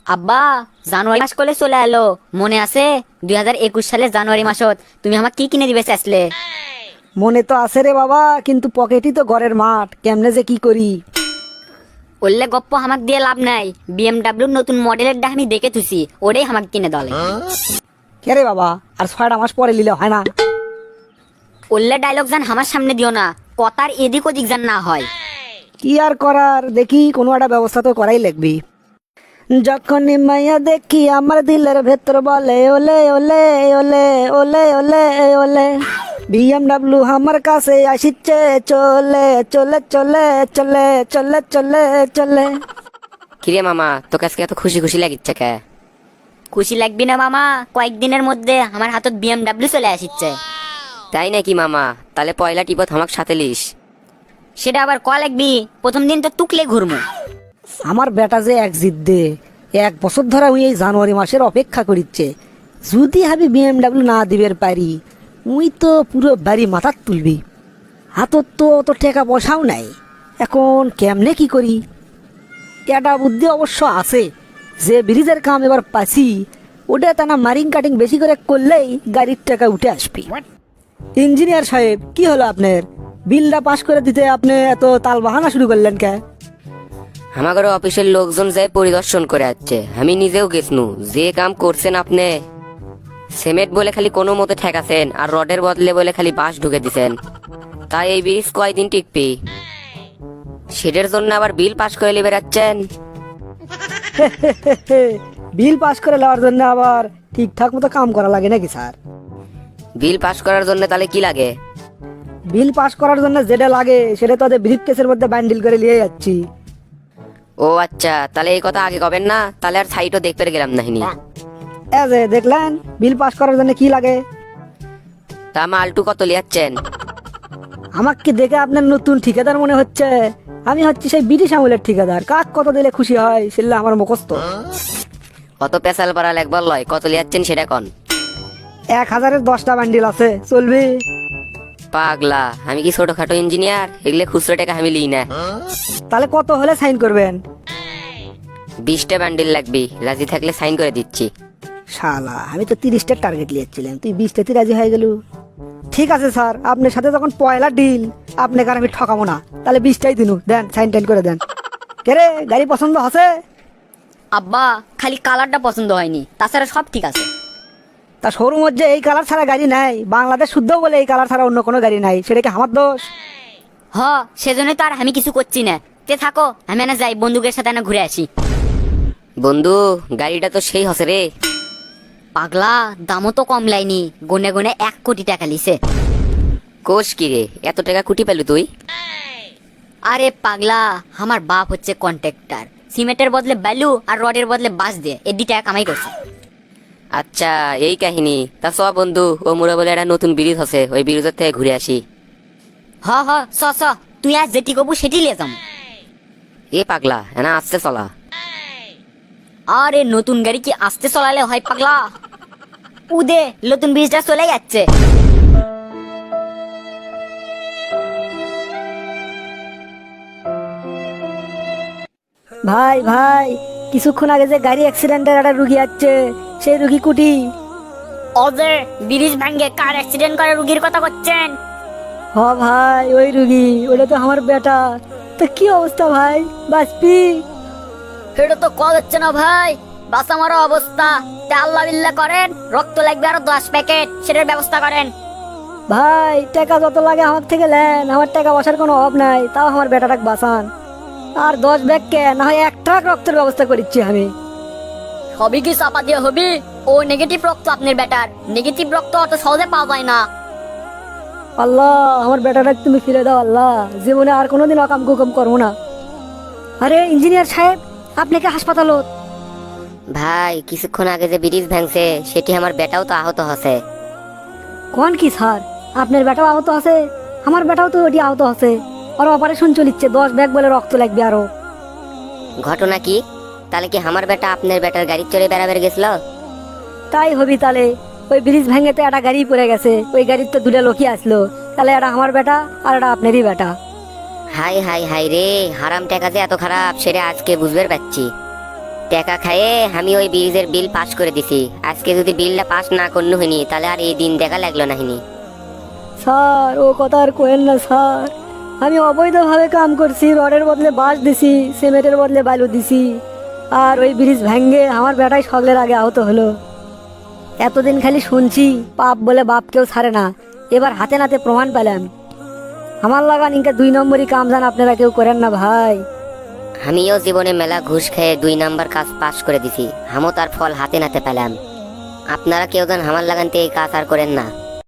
আব্বা, জানুয়ারি মাস কলে চলে এলো, মনে আছে? 2021 সালে জানুয়ারি মাসত তুমি আমাকে কি কিনে দিবে চাইছিলে? মনে তো আছে রে বাবা, কিন্তু পকেটই তো ঘরের মাঠ, কেমনে যে কি করি। ওল্লে গপ্প হামাক দিয়ে লাভ নাই। বিএমডাব্লিউ নতুন মডেলের ডা আমি দেখে থুছি, ওটাই হামাক কিনে দলে। কে রে বাবা, আর 6টা মাস পরে নিলে হয় না? ওল্লে ডায়লগ জান আমার সামনে দিও না, কথার এদিক ওদিক জান না হয়। কি আর করার, দেখি কোনো একটা ব্যবস্থা তো করাই লাগবি। যখন মাইয়া দেখি আমার দিলের ভেতর বলে ওলে ওলে ওলে ওলে ওলে ওলে, বিএমডাব্লিউ আমার কাছে আসিচ্ছে চলে চলে চলে চলে চলে চলে চলে। কিরে মামা, তোকে আজকে এত খুশি খুশি লাগিচ্ছে কে? খুশি লাগবি না মামা, কয়েকদিনের মধ্যে আমার হাতত বিএমডাব্লিউ চলে আসিচ্ছে। তাই নাকি মামা? তাহলে পয়লা টিপত আমাক সাথে লিস। সেটা আবার ক লাগবি? প্রথম দিন তো টুকলে ঘুরমু। আমার বেটা যে এক জিদ দে, 1 বছর ধরে ওই এই জানুয়ারি মাসের অপেক্ষা করিচ্ছে। যদি আমি বিএমডাব্লিউ না দিবের পারি, উই তো পুরো বাড়ি মাথার তুলবি। হাতত তো অত টাকা পয়সাও নাই, এখন কেমনে কি করি। এটা বুদ্ধি অবশ্য আছে, যে ব্রিজের কাম এবার পাচ্ছি, ওটা টানা মারিং কাটিং বেশি করে করলেই গাড়ির টাকা উঠে আসবি। ইঞ্জিনিয়ার সাহেব, কি হলো আপনার? বিলটা পাস করে দিতে আপনি এত তাল বাহানা শুরু করলেন কে? আমাদের অফিসের লোকজন যায় পরিদর্শন করে যাচ্ছে, আমি নিজেও গেছনু। যে কাম করছেন আপনি, সিমেন্ট বলে খালি কোনো মতে ঠেকাছেন, আর রডের বদলে বলে খালি বাঁশ ঢুকে দিছেন। তাই এই ব্রিজ কয়দিন টিকবি? সেটার জন্য আবার বিল পাস করে লিবে যাচ্ছেন। বিল পাস করে নেওয়ার জন্য আবার ঠিকঠাক মতো কাম করা লাগে নাকি স্যার? বিল পাস করার জন্য তাহলে কি লাগে? বিল পাস করার জন্য যেটা লাগে সেটা তো ব্রিফ কেসের মধ্যে বান্ডিল করে নিয়ে যাচ্ছি। ও আচ্ছা, তাহলে এই কথা আগে কবেন না, তাহলে আর সাইটও দেখতে গেলাম নাহিনি। যে দেখলেন বিল পাস করার জন্য কি লাগে। তা মালটু কত লিয়াচ্ছেন? আমাকে দেখে আপনার নতুন ঠিকাদার মনে হচ্ছে। আমি হচ্ছি সেই ব্রিটিশ আমলের ঠিকাদার, কাক কত দিলে খুশি হয় সেটা আমার মুখস্থ। কত পেশাল পাড়াল একবার লয়, কত লিয়াচ্ছেন সেটা কন। 1000-এর 10টা বান্ডিল আছে, চলবে? পাগলা, আমি কি ছোটখাটো ইঞ্জিনিয়ার? এগুলো খুচরো টাকা আমি লিই না। তাহলে কত হলে সাইন করবেন? 20টা বান্ডিল লাগবে, রাজি থাকলে সাইন করে দিচ্ছি। শালা, আমি তো 30টার টার্গেট লিয়েছিলাম, তুই 20টাতে রাজি হয়ে গেল। ঠিক আছে স্যার, আপনার সাথে যখন পয়লা ডিল, আপনাকে আর আমি ঠকাবো না। তাহলে 20টাই দিনু দেন, সাইন টাইন করে দেন। কে রে, গাড়ি পছন্দ আছে? আব্বা, খালি কালারটা পছন্দ হয়নি, তাছাড়া সব ঠিক আছে। তা শোরুমের যে এই কালার ছাড়া গাড়ি নাই, বাংলাদেশ শুদ্ধ বলে এই কালার ছাড়া অন্য কোনো গাড়ি নাই, সেটা কি আমার দোষ? হ, সেজন্যই তো আর আমি কিছু করছি না। তে থাকো, আমি না যাই বন্ধুকের সাথে না ঘুরে আসি। বন্ধু, গাড়িটা তো সেই হসে রে। পাগলা, দামও তো কম লাইনি, গুনে গুনে 1 কোটি টাকা লিছে। কোষ কি রে, এত টাকা কুটি পেলু তুই? আরে পাগলা, আমার বাপ হচ্ছে কন্ট্রাক্টর, সিমেন্টের বদলে বালু আর রডের বদলে বাঁশ দিয়ে এর 2 টাকা কামাই করছে। আচ্ছা, এই কাহিনী। তা চ বন্ধু, ও মুড়ে বলে একটা নতুন ব্রিজ হসে, ওই ব্রিজের থেকে ঘুরে আসি। হ হ, চ চ, তুই আজ যেটি কবু সেটি লিয়ে যাম। এ পাগলা, এনা আসতে চলা। আরে নতুন গাড়ি কি আস্তে চলালে হয় পাগলা? উদে নতুন ব্রিজটা চলে যাচ্ছে। ভাই ভাই, কিছুক্ষণ আগে যে গাড়ি অ্যাক্সিডেন্টের একটা রুগী আসছে, সেই রুগী কুটি? ওজে ব্রিজ ভাঙ্গে কার অ্যাক্সিডেন্ট করে রুগীর কথা করছেন? হ ভাই, ওই রুগী, ওটা তো আমার বেটা। তা কি অবস্থা ভাই, বাঁচবি? এটা তো কল হচ্ছে না ভাই, বাসা মারা অবস্থা। তা আল্লাহ বিল্লাহ করেন, রক্ত লাগবে আরো 10 প্যাকেট, সেটার ব্যবস্থা করেন। ভাই, টাকা যত লাগে আমার থেকে নেন, আমার টাকা বসার কোনো অভাব নাই, তাও আমার বেটাটাকে বাঁচান। আর 10 ব্যাগ কে না হয় 1 ট্রাক রক্তের ব্যবস্থা করিচ্ছি আমি। সবই কি চাপা দিয়ে হবে? ও নেগেটিভ রক্ত আপনার বেটার, নেগেটিভ রক্ত অত সহজে পাওয়া যায় না। আল্লাহ, আমার বেটাটাকে তুমি ফিরে দাও আল্লাহ, জীবনে আর কোনোদিন অকাম কুকাম করবো না। আরে ইঞ্জিনিয়ার সাহেব, আপনি কি হাসপাতালত? ভাই, কিছুক্ষণ আগে যে ব্রিজ ভাঙছে, সেটি আমার বেটাও তো আহত হসে। কোন কি স্যার, আপনার বেটাও আহত আছে? আমার বেটাও তো ওটি আহত আছে, আর অপারেশন চলিচ্ছে, 10 ব্যাগ বলে রক্ত লাগবে আরো। ঘটনা কি? তাহলে কি আমার বেটা আপনার বেটার গাড়ি চড়ে বেড়াবের গেছিল? তাই হবি তাহলে। ওই ব্রিজ ভেঙে তো একটা গাড়ি পড়ে গেছে, ওই গাড়ির তো 2টা লোকই আসলো, তাহলে এটা আমার বেটা আর এটা আপনারই বেটা। হাই হাই হাই রে, হারাম টাকা যে এত খারাপ সেটা আজকে বুঝতে পারছি। টাকা খায়ে আমি ওই ব্রিজের বিল পাস করে দিছি। আজকে যদি বিলটা পাস না করনু হইনি তাহলে আর এই দিন দেখা লাগলো না হিনি। স্যার ও কথা আর কোয়েন না স্যার, আমি অবৈধভাবে কাম করছি, রডের বদলে বাঁশ দিছি, সিমেন্টের বদলে বালু দিছি, আর ওই ব্রিজ ভেঙ্গে আমার বেটাই সকলের আগে আহত হলো। এতদিন খালি শুনছি পাপ বলে বাপ কেউ ছাড়ে না, এবার হাতে নাতে প্রমাণ পেলাম। আমার লাগান ইনকা 2 নম্বরই কাম জান আপনারা কেউ করেন না ভাই। আমিও জীবনে মেলা ঘুষ খেয়ে 2 নাম্বার কাজ পাস করে দিছি, আমিও তার ফল হাতে নাতে পেলাম। আপনারা কেউ যেন আমার লাগানতে এই কাজ আর করেন না।